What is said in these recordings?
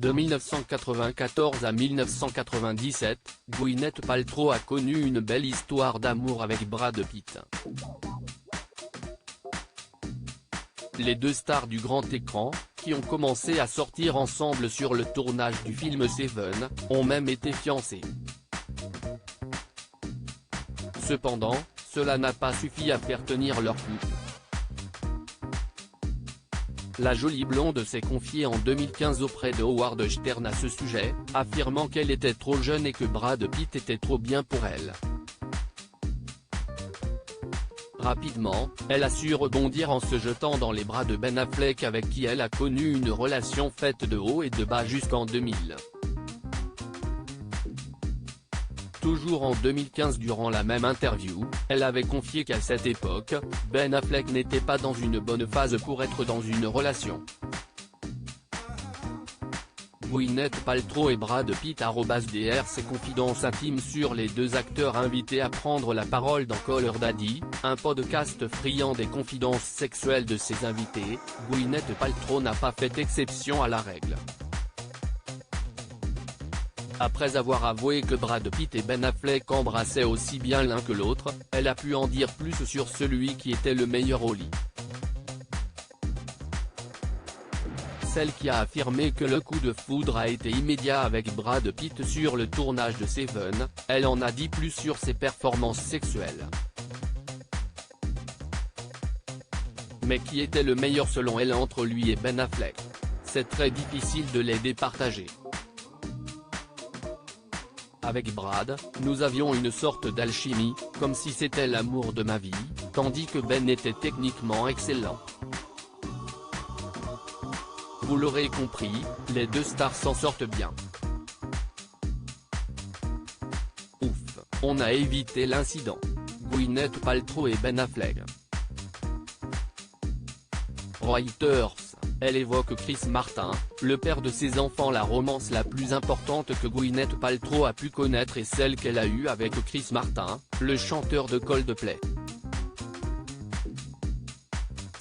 De 1994 à 1997, Gwyneth Paltrow a connu une belle histoire d'amour avec Brad Pitt. Les deux stars du grand écran, qui ont commencé à sortir ensemble sur le tournage du film Seven, ont même été fiancés. Cependant, cela n'a pas suffi à faire tenir leur couple. La jolie blonde s'est confiée en 2015 auprès de Howard Stern à ce sujet, affirmant qu'elle était trop jeune et que Brad Pitt était trop bien pour elle. Rapidement, elle a su rebondir en se jetant dans les bras de Ben Affleck avec qui elle a connu une relation faite de haut et de bas jusqu'en 2000. Toujours en 2015 durant la même interview, elle avait confié qu'à cette époque, Ben Affleck n'était pas dans une bonne phase pour être dans une relation. Gwyneth Paltrow et Brad Pitt @dr ses confidences intimes sur les deux acteurs invités à prendre la parole dans Call Her Daddy, un podcast friand des confidences sexuelles de ses invités. Gwyneth Paltrow n'a pas fait exception à la règle. Après avoir avoué que Brad Pitt et Ben Affleck embrassaient aussi bien l'un que l'autre, elle a pu en dire plus sur celui qui était le meilleur au lit. Celle qui a affirmé que le coup de foudre a été immédiat avec Brad Pitt sur le tournage de Seven, elle en a dit plus sur ses performances sexuelles. Mais qui était le meilleur selon elle entre lui et Ben Affleck? C'est très difficile de les départager. Avec Brad, nous avions une sorte d'alchimie, comme si c'était l'amour de ma vie, tandis que Ben était techniquement excellent. Vous l'aurez compris, les deux stars s'en sortent bien. Ouf, on a évité l'incident. Gwyneth Paltrow et Ben Affleck. Reuters. Elle évoque Chris Martin, le père de ses enfants. La romance la plus importante que Gwyneth Paltrow a pu connaître est celle qu'elle a eue avec Chris Martin, le chanteur de Coldplay.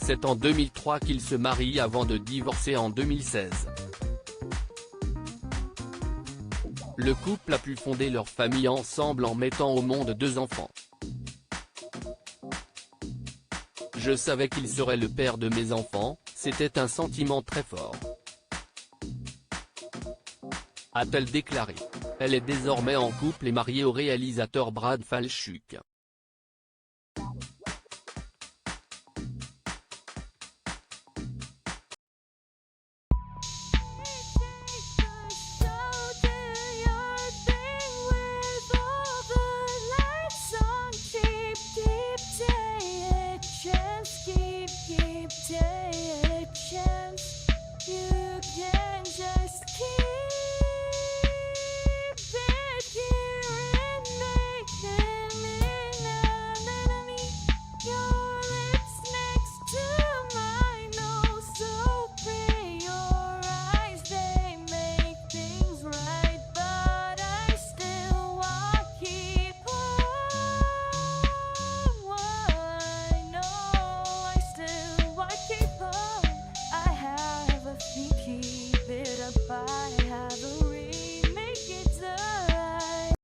C'est en 2003 qu'ils se marient avant de divorcer en 2016. Le couple a pu fonder leur famille ensemble en mettant au monde 2 enfants. Je savais qu'il serait le père de mes enfants, c'était un sentiment très fort, a-t-elle déclaré. Elle est désormais en couple et mariée au réalisateur Brad Falchuk.